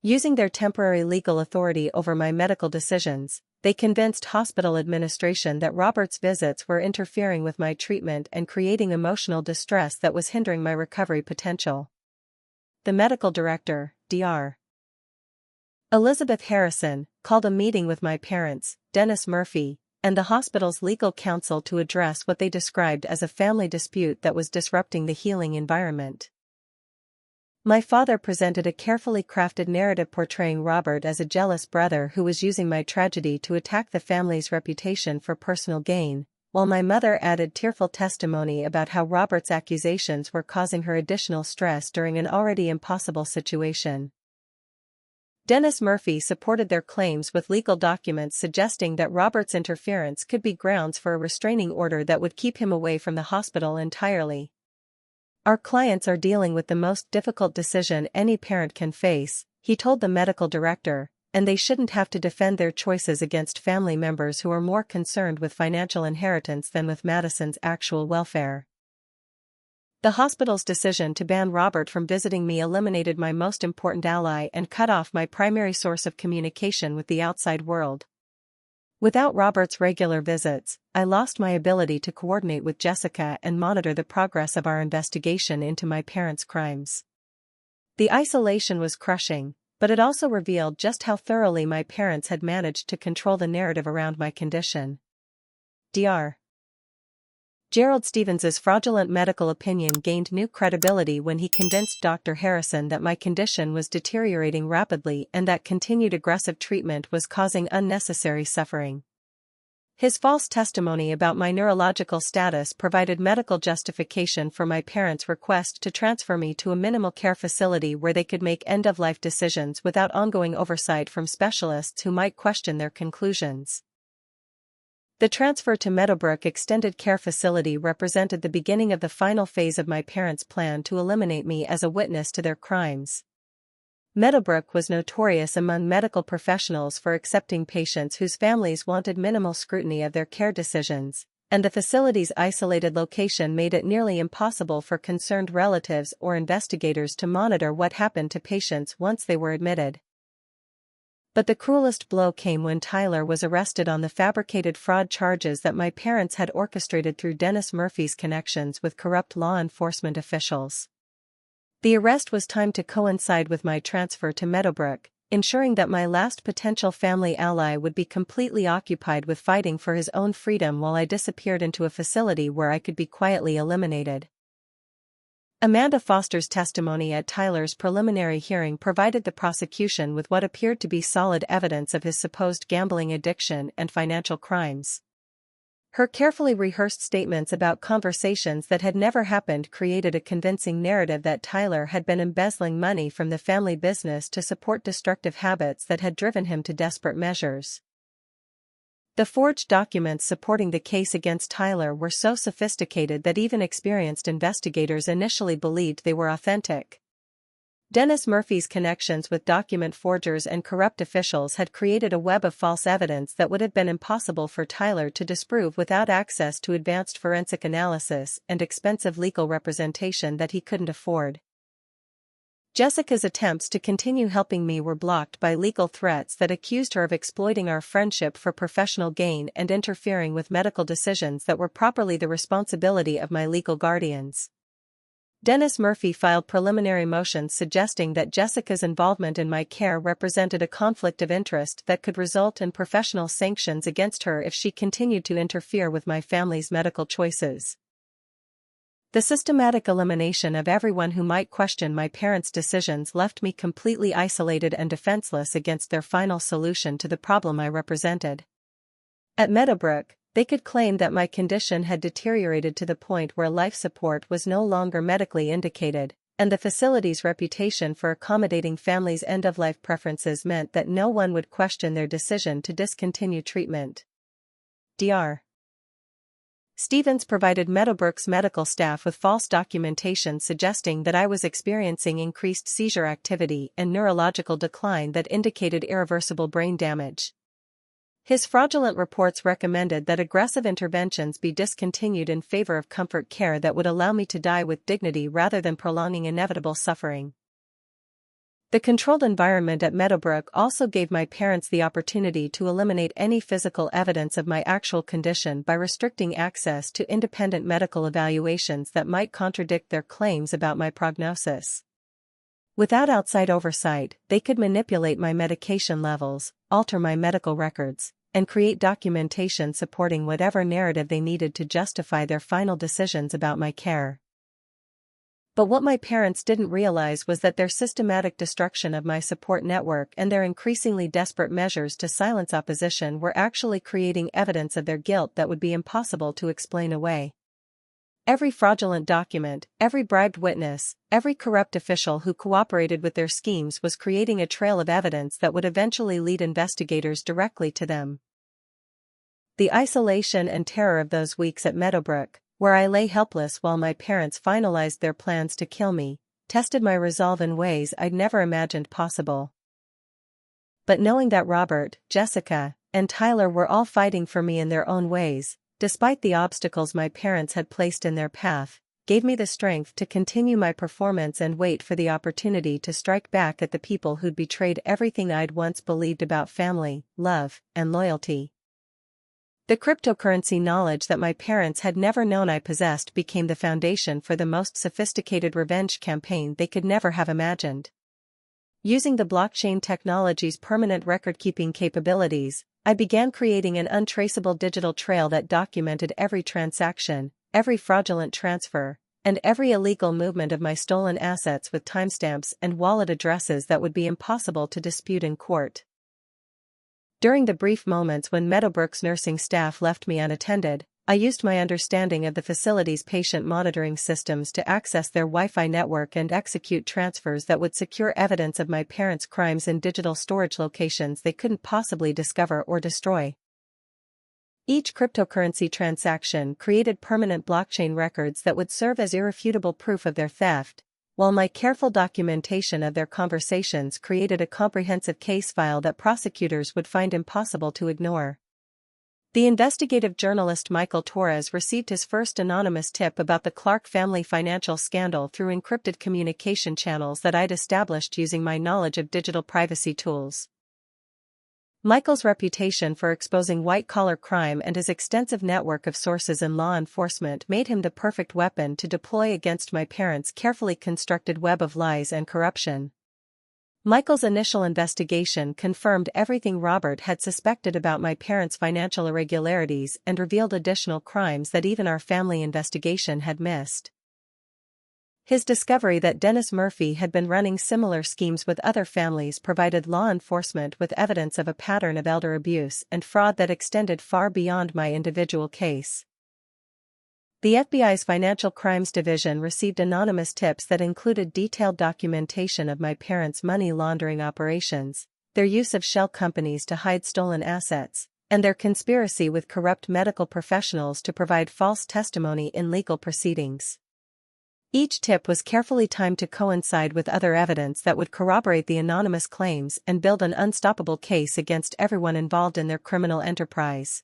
Using their temporary legal authority over my medical decisions, they convinced hospital administration that Robert's visits were interfering with my treatment and creating emotional distress that was hindering my recovery potential. The medical director, Dr. Elizabeth Harrison, called a meeting with my parents, Dennis Murphy, and the hospital's legal counsel to address what they described as a family dispute that was disrupting the healing environment. My father presented a carefully crafted narrative portraying Robert as a jealous brother who was using my tragedy to attack the family's reputation for personal gain, while my mother added tearful testimony about how Robert's accusations were causing her additional stress during an already impossible situation. Dennis Murphy supported their claims with legal documents suggesting that Robert's interference could be grounds for a restraining order that would keep him away from the hospital entirely. "Our clients are dealing with the most difficult decision any parent can face," he told the medical director, "and they shouldn't have to defend their choices against family members who are more concerned with financial inheritance than with Madison's actual welfare." The hospital's decision to ban Robert from visiting me eliminated my most important ally and cut off my primary source of communication with the outside world. Without Robert's regular visits, I lost my ability to coordinate with Jessica and monitor the progress of our investigation into my parents' crimes. The isolation was crushing, but it also revealed just how thoroughly my parents had managed to control the narrative around my condition. Dr. Gerald Stevens's fraudulent medical opinion gained new credibility when he convinced Dr. Harrison that my condition was deteriorating rapidly and that continued aggressive treatment was causing unnecessary suffering. His false testimony about my neurological status provided medical justification for my parents' request to transfer me to a minimal care facility where they could make end-of-life decisions without ongoing oversight from specialists who might question their conclusions. The transfer to Meadowbrook Extended Care Facility represented the beginning of the final phase of my parents' plan to eliminate me as a witness to their crimes. Meadowbrook was notorious among medical professionals for accepting patients whose families wanted minimal scrutiny of their care decisions, and the facility's isolated location made it nearly impossible for concerned relatives or investigators to monitor what happened to patients once they were admitted. But the cruelest blow came when Tyler was arrested on the fabricated fraud charges that my parents had orchestrated through Dennis Murphy's connections with corrupt law enforcement officials. The arrest was timed to coincide with my transfer to Meadowbrook, ensuring that my last potential family ally would be completely occupied with fighting for his own freedom while I disappeared into a facility where I could be quietly eliminated. Amanda Foster's testimony at Tyler's preliminary hearing provided the prosecution with what appeared to be solid evidence of his supposed gambling addiction and financial crimes. Her carefully rehearsed statements about conversations that had never happened created a convincing narrative that Tyler had been embezzling money from the family business to support destructive habits that had driven him to desperate measures. The forged documents supporting the case against Tyler were so sophisticated that even experienced investigators initially believed they were authentic. Dennis Murphy's connections with document forgers and corrupt officials had created a web of false evidence that would have been impossible for Tyler to disprove without access to advanced forensic analysis and expensive legal representation that he couldn't afford. Jessica's attempts to continue helping me were blocked by legal threats that accused her of exploiting our friendship for professional gain and interfering with medical decisions that were properly the responsibility of my legal guardians. Dennis Murphy filed preliminary motions suggesting that Jessica's involvement in my care represented a conflict of interest that could result in professional sanctions against her if she continued to interfere with my family's medical choices. The systematic elimination of everyone who might question my parents' decisions left me completely isolated and defenseless against their final solution to the problem I represented. At Meadowbrook, they could claim that my condition had deteriorated to the point where life support was no longer medically indicated, and the facility's reputation for accommodating families' end-of-life preferences meant that no one would question their decision to discontinue treatment. Dr. Stevens provided Meadowbrook's medical staff with false documentation suggesting that I was experiencing increased seizure activity and neurological decline that indicated irreversible brain damage. His fraudulent reports recommended that aggressive interventions be discontinued in favor of comfort care that would allow me to die with dignity rather than prolonging inevitable suffering. The controlled environment at Meadowbrook also gave my parents the opportunity to eliminate any physical evidence of my actual condition by restricting access to independent medical evaluations that might contradict their claims about my prognosis. Without outside oversight, they could manipulate my medication levels, alter my medical records, and create documentation supporting whatever narrative they needed to justify their final decisions about my care. But what my parents didn't realize was that their systematic destruction of my support network and their increasingly desperate measures to silence opposition were actually creating evidence of their guilt that would be impossible to explain away. Every fraudulent document, every bribed witness, every corrupt official who cooperated with their schemes was creating a trail of evidence that would eventually lead investigators directly to them. The isolation and terror of those weeks at Meadowbrook, where I lay helpless while my parents finalized their plans to kill me, tested my resolve in ways I'd never imagined possible. But knowing that Robert, Jessica, and Tyler were all fighting for me in their own ways, despite the obstacles my parents had placed in their path, gave me the strength to continue my performance and wait for the opportunity to strike back at the people who'd betrayed everything I'd once believed about family, love, and loyalty. The cryptocurrency knowledge that my parents had never known I possessed became the foundation for the most sophisticated revenge campaign they could never have imagined. Using the blockchain technology's permanent record-keeping capabilities, I began creating an untraceable digital trail that documented every transaction, every fraudulent transfer, and every illegal movement of my stolen assets with timestamps and wallet addresses that would be impossible to dispute in court. During the brief moments when Meadowbrook's nursing staff left me unattended, I used my understanding of the facility's patient monitoring systems to access their Wi-Fi network and execute transfers that would secure evidence of my parents' crimes in digital storage locations they couldn't possibly discover or destroy. Each cryptocurrency transaction created permanent blockchain records that would serve as irrefutable proof of their theft, while my careful documentation of their conversations created a comprehensive case file that prosecutors would find impossible to ignore. The investigative journalist Michael Torres received his first anonymous tip about the Clarke family financial scandal through encrypted communication channels that I'd established using my knowledge of digital privacy tools. Michael's reputation for exposing white-collar crime and his extensive network of sources in law enforcement made him the perfect weapon to deploy against my parents' carefully constructed web of lies and corruption. Michael's initial investigation confirmed everything Robert had suspected about my parents' financial irregularities and revealed additional crimes that even our family investigation had missed. His discovery that Dennis Murphy had been running similar schemes with other families provided law enforcement with evidence of a pattern of elder abuse and fraud that extended far beyond my individual case. The FBI's Financial Crimes Division received anonymous tips that included detailed documentation of my parents' money laundering operations, their use of shell companies to hide stolen assets, and their conspiracy with corrupt medical professionals to provide false testimony in legal proceedings. Each tip was carefully timed to coincide with other evidence that would corroborate the anonymous claims and build an unstoppable case against everyone involved in their criminal enterprise.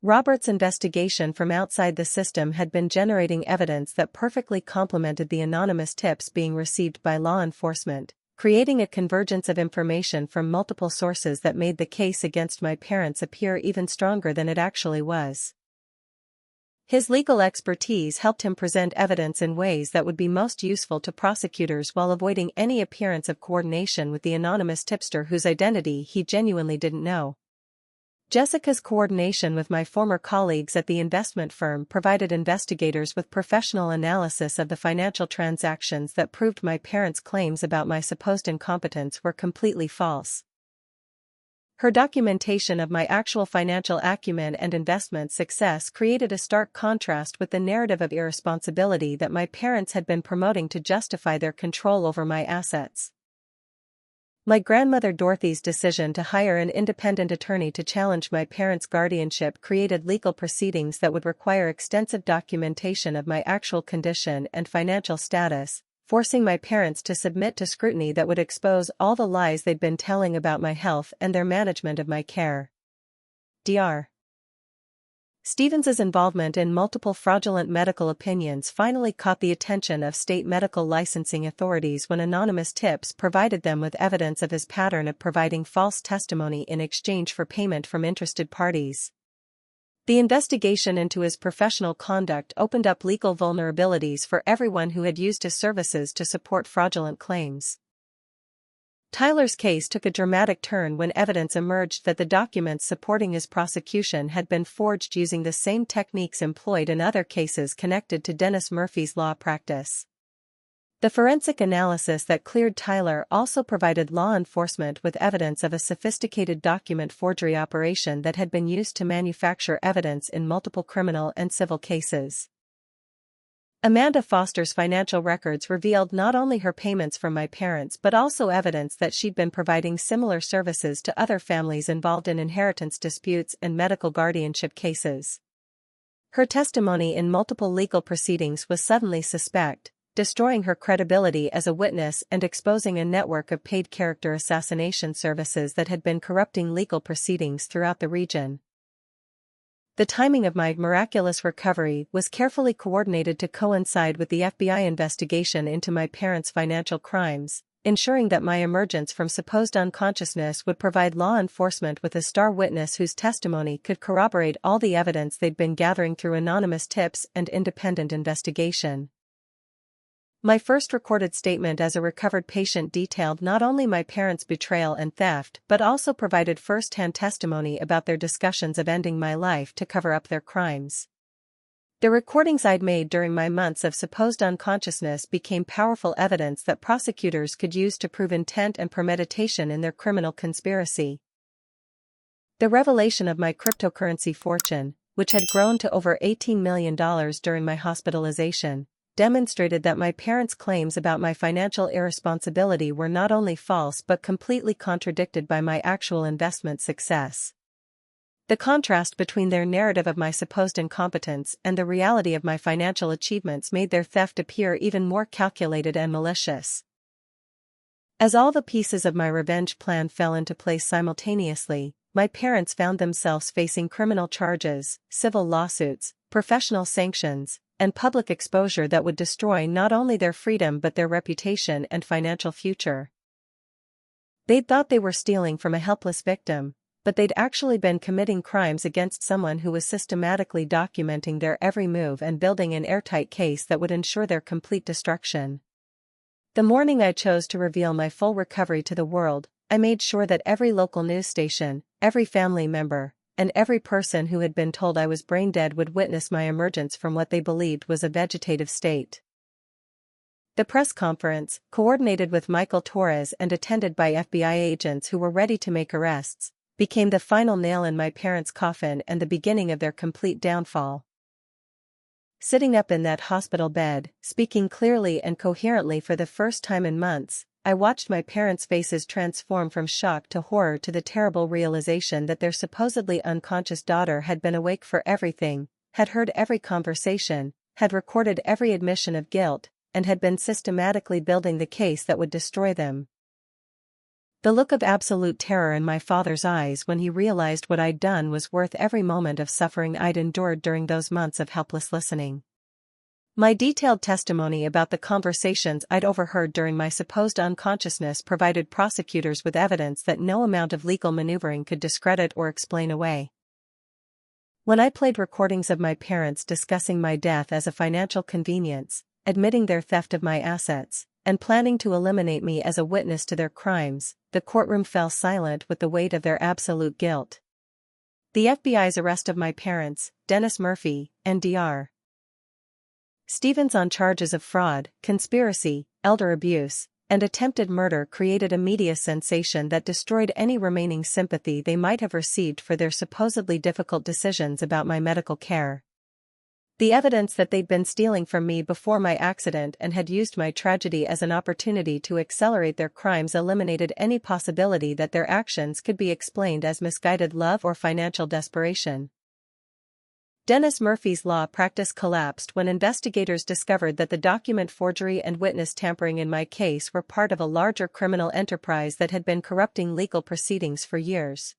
Robert's investigation from outside the system had been generating evidence that perfectly complemented the anonymous tips being received by law enforcement, creating a convergence of information from multiple sources that made the case against my parents appear even stronger than it actually was. His legal expertise helped him present evidence in ways that would be most useful to prosecutors while avoiding any appearance of coordination with the anonymous tipster whose identity he genuinely didn't know. Jessica's coordination with my former colleagues at the investment firm provided investigators with professional analysis of the financial transactions that proved my parents' claims about my supposed incompetence were completely false. Her documentation of my actual financial acumen and investment success created a stark contrast with the narrative of irresponsibility that my parents had been promoting to justify their control over my assets. My grandmother Dorothy's decision to hire an independent attorney to challenge my parents' guardianship created legal proceedings that would require extensive documentation of my actual condition and financial status, forcing my parents to submit to scrutiny that would expose all the lies they'd been telling about my health and their management of my care. Dr. Stevens's involvement in multiple fraudulent medical opinions finally caught the attention of state medical licensing authorities when anonymous tips provided them with evidence of his pattern of providing false testimony in exchange for payment from interested parties. The investigation into his professional conduct opened up legal vulnerabilities for everyone who had used his services to support fraudulent claims. Tyler's case took a dramatic turn when evidence emerged that the documents supporting his prosecution had been forged using the same techniques employed in other cases connected to Dennis Murphy's law practice. The forensic analysis that cleared Tyler also provided law enforcement with evidence of a sophisticated document forgery operation that had been used to manufacture evidence in multiple criminal and civil cases. Amanda Foster's financial records revealed not only her payments from my parents but also evidence that she'd been providing similar services to other families involved in inheritance disputes and medical guardianship cases. Her testimony in multiple legal proceedings was suddenly suspect, destroying her credibility as a witness and exposing a network of paid character assassination services that had been corrupting legal proceedings throughout the region. The timing of my miraculous recovery was carefully coordinated to coincide with the FBI investigation into my parents' financial crimes, ensuring that my emergence from supposed unconsciousness would provide law enforcement with a star witness whose testimony could corroborate all the evidence they'd been gathering through anonymous tips and independent investigation. My first recorded statement as a recovered patient detailed not only my parents' betrayal and theft but also provided first-hand testimony about their discussions of ending my life to cover up their crimes. The recordings I'd made during my months of supposed unconsciousness became powerful evidence that prosecutors could use to prove intent and premeditation in their criminal conspiracy. The revelation of my cryptocurrency fortune, which had grown to over $18 million during my hospitalization, demonstrated that my parents' claims about my financial irresponsibility were not only false but completely contradicted by my actual investment success. The contrast between their narrative of my supposed incompetence and the reality of my financial achievements made their theft appear even more calculated and malicious. As all the pieces of my revenge plan fell into place simultaneously, my parents found themselves facing criminal charges, civil lawsuits, professional sanctions, and public exposure that would destroy not only their freedom but their reputation and financial future. They'd thought they were stealing from a helpless victim, but they'd actually been committing crimes against someone who was systematically documenting their every move and building an airtight case that would ensure their complete destruction. The morning I chose to reveal my full recovery to the world, I made sure that every local news station, every family member, and every person who had been told I was brain dead would witness my emergence from what they believed was a vegetative state. The press conference, coordinated with Michael Torres and attended by FBI agents who were ready to make arrests, became the final nail in my parents' coffin and the beginning of their complete downfall. Sitting up in that hospital bed, speaking clearly and coherently for the first time in months, I watched my parents' faces transform from shock to horror to the terrible realization that their supposedly unconscious daughter had been awake for everything, had heard every conversation, had recorded every admission of guilt, and had been systematically building the case that would destroy them. The look of absolute terror in my father's eyes when he realized what I'd done was worth every moment of suffering I'd endured during those months of helpless listening. My detailed testimony about the conversations I'd overheard during my supposed unconsciousness provided prosecutors with evidence that no amount of legal maneuvering could discredit or explain away. When I played recordings of my parents discussing my death as a financial convenience, admitting their theft of my assets, and planning to eliminate me as a witness to their crimes, the courtroom fell silent with the weight of their absolute guilt. The FBI's arrest of my parents, Dennis Murphy, and Dr. Stevens on charges of fraud, conspiracy, elder abuse, and attempted murder created a media sensation that destroyed any remaining sympathy they might have received for their supposedly difficult decisions about my medical care. The evidence that they'd been stealing from me before my accident and had used my tragedy as an opportunity to accelerate their crimes eliminated any possibility that their actions could be explained as misguided love or financial desperation. Dennis Murphy's law practice collapsed when investigators discovered that the document forgery and witness tampering in my case were part of a larger criminal enterprise that had been corrupting legal proceedings for years.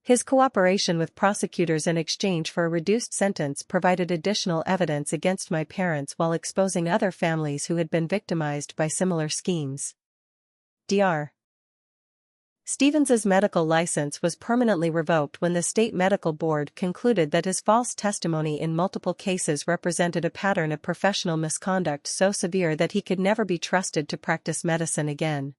His cooperation with prosecutors in exchange for a reduced sentence provided additional evidence against my parents while exposing other families who had been victimized by similar schemes. Dr. Stevens's medical license was permanently revoked when the state medical board concluded that his false testimony in multiple cases represented a pattern of professional misconduct so severe that he could never be trusted to practice medicine again.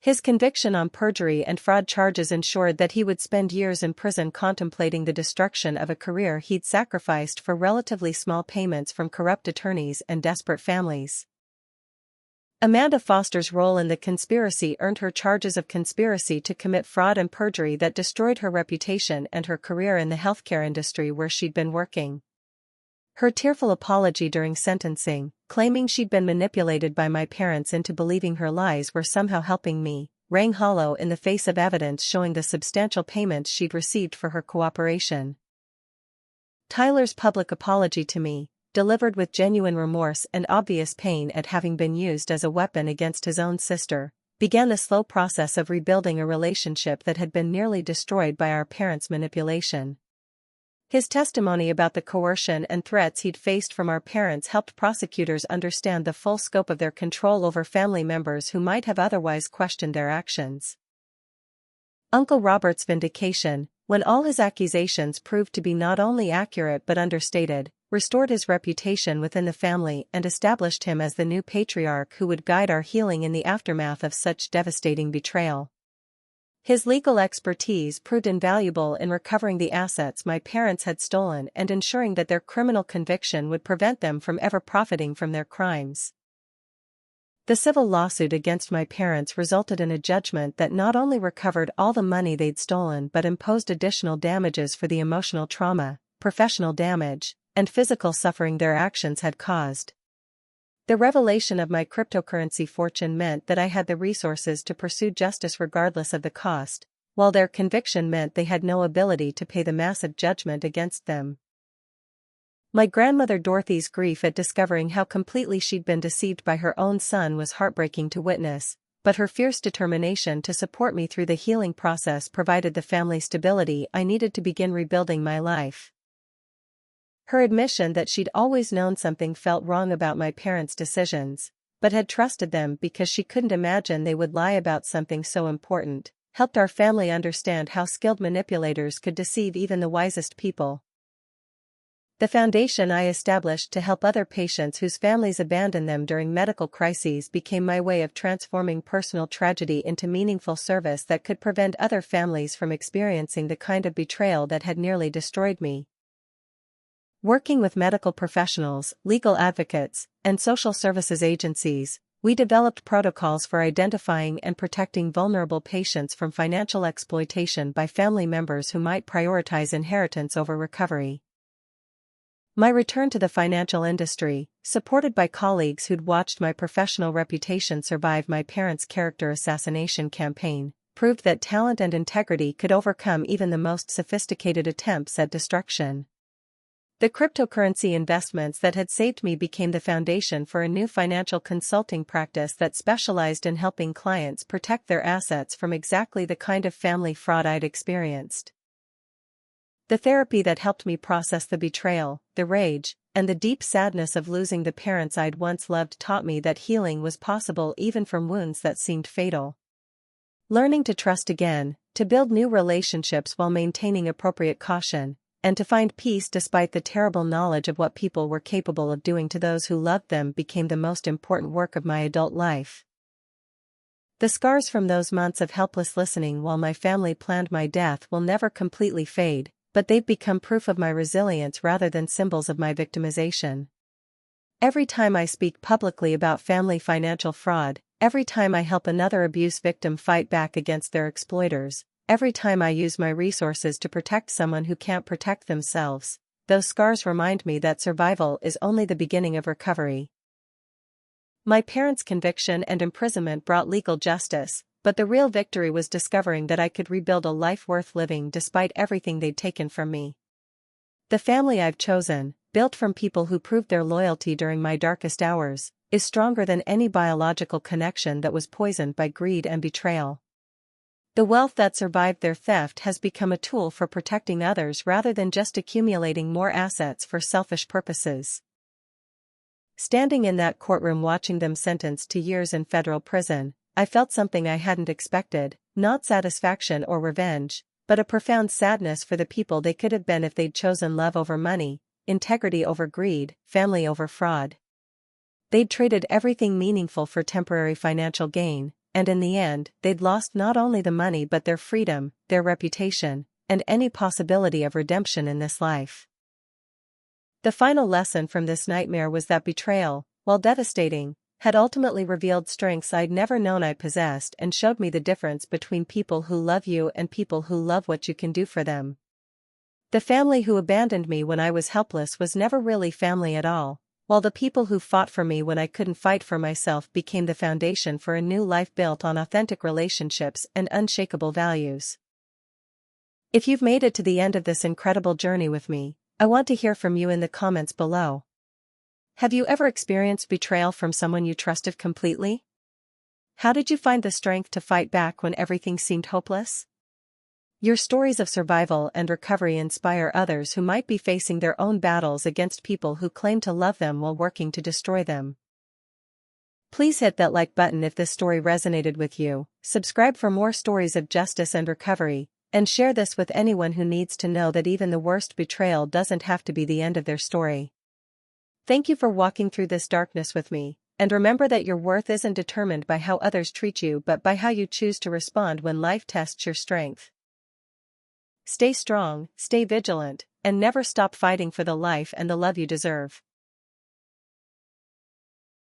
His conviction on perjury and fraud charges ensured that he would spend years in prison contemplating the destruction of a career he'd sacrificed for relatively small payments from corrupt attorneys and desperate families. Amanda Foster's role in the conspiracy earned her charges of conspiracy to commit fraud and perjury that destroyed her reputation and her career in the healthcare industry where she'd been working. Her tearful apology during sentencing, claiming she'd been manipulated by my parents into believing her lies were somehow helping me, rang hollow in the face of evidence showing the substantial payments she'd received for her cooperation. Tyler's public apology to me, delivered with genuine remorse and obvious pain at having been used as a weapon against his own sister, began the slow process of rebuilding a relationship that had been nearly destroyed by our parents' manipulation. His testimony about the coercion and threats he'd faced from our parents helped prosecutors understand the full scope of their control over family members who might have otherwise questioned their actions. Uncle Robert's vindication, when all his accusations proved to be not only accurate but understated, restored his reputation within the family and established him as the new patriarch who would guide our healing in the aftermath of such devastating betrayal. His legal expertise proved invaluable in recovering the assets my parents had stolen and ensuring that their criminal conviction would prevent them from ever profiting from their crimes. The civil lawsuit against my parents resulted in a judgment that not only recovered all the money they'd stolen but imposed additional damages for the emotional trauma, professional damage, and physical suffering their actions had caused. The revelation of my cryptocurrency fortune meant that I had the resources to pursue justice regardless of the cost, while their conviction meant they had no ability to pay the massive judgment against them. My grandmother Dorothy's grief at discovering how completely she'd been deceived by her own son was heartbreaking to witness, but her fierce determination to support me through the healing process provided the family stability I needed to begin rebuilding my life. Her admission that she'd always known something felt wrong about my parents' decisions, but had trusted them because she couldn't imagine they would lie about something so important, helped our family understand how skilled manipulators could deceive even the wisest people. The foundation I established to help other patients whose families abandoned them during medical crises became my way of transforming personal tragedy into meaningful service that could prevent other families from experiencing the kind of betrayal that had nearly destroyed me. Working with medical professionals, legal advocates, and social services agencies, we developed protocols for identifying and protecting vulnerable patients from financial exploitation by family members who might prioritize inheritance over recovery. My return to the financial industry, supported by colleagues who'd watched my professional reputation survive my parents' character assassination campaign, proved that talent and integrity could overcome even the most sophisticated attempts at destruction. The cryptocurrency investments that had saved me became the foundation for a new financial consulting practice that specialized in helping clients protect their assets from exactly the kind of family fraud I'd experienced. The therapy that helped me process the betrayal, the rage, and the deep sadness of losing the parents I'd once loved taught me that healing was possible even from wounds that seemed fatal. Learning to trust again, to build new relationships while maintaining appropriate caution, and to find peace despite the terrible knowledge of what people were capable of doing to those who loved them became the most important work of my adult life. The scars from those months of helpless listening while my family planned my death will never completely fade, but they've become proof of my resilience rather than symbols of my victimization. Every time I speak publicly about family financial fraud, every time I help another abuse victim fight back against their exploiters, every time I use my resources to protect someone who can't protect themselves, those scars remind me that survival is only the beginning of recovery. My parents' conviction and imprisonment brought legal justice, but the real victory was discovering that I could rebuild a life worth living despite everything they'd taken from me. The family I've chosen, built from people who proved their loyalty during my darkest hours, is stronger than any biological connection that was poisoned by greed and betrayal. The wealth that survived their theft has become a tool for protecting others rather than just accumulating more assets for selfish purposes. Standing in that courtroom watching them sentenced to years in federal prison, I felt something I hadn't expected, not satisfaction or revenge, but a profound sadness for the people they could have been if they'd chosen love over money, integrity over greed, family over fraud. They'd traded everything meaningful for temporary financial gain, and in the end, they'd lost not only the money but their freedom, their reputation, and any possibility of redemption in this life. The final lesson from this nightmare was that betrayal, while devastating, had ultimately revealed strengths I'd never known I possessed and showed me the difference between people who love you and people who love what you can do for them. The family who abandoned me when I was helpless was never really family at all, while the people who fought for me when I couldn't fight for myself became the foundation for a new life built on authentic relationships and unshakable values. If you've made it to the end of this incredible journey with me, I want to hear from you in the comments below. Have you ever experienced betrayal from someone you trusted completely? How did you find the strength to fight back when everything seemed hopeless? Your stories of survival and recovery inspire others who might be facing their own battles against people who claim to love them while working to destroy them. Please hit that like button if this story resonated with you, subscribe for more stories of justice and recovery, and share this with anyone who needs to know that even the worst betrayal doesn't have to be the end of their story. Thank you for walking through this darkness with me, and remember that your worth isn't determined by how others treat you but by how you choose to respond when life tests your strength. Stay strong, stay vigilant, and never stop fighting for the life and the love you deserve.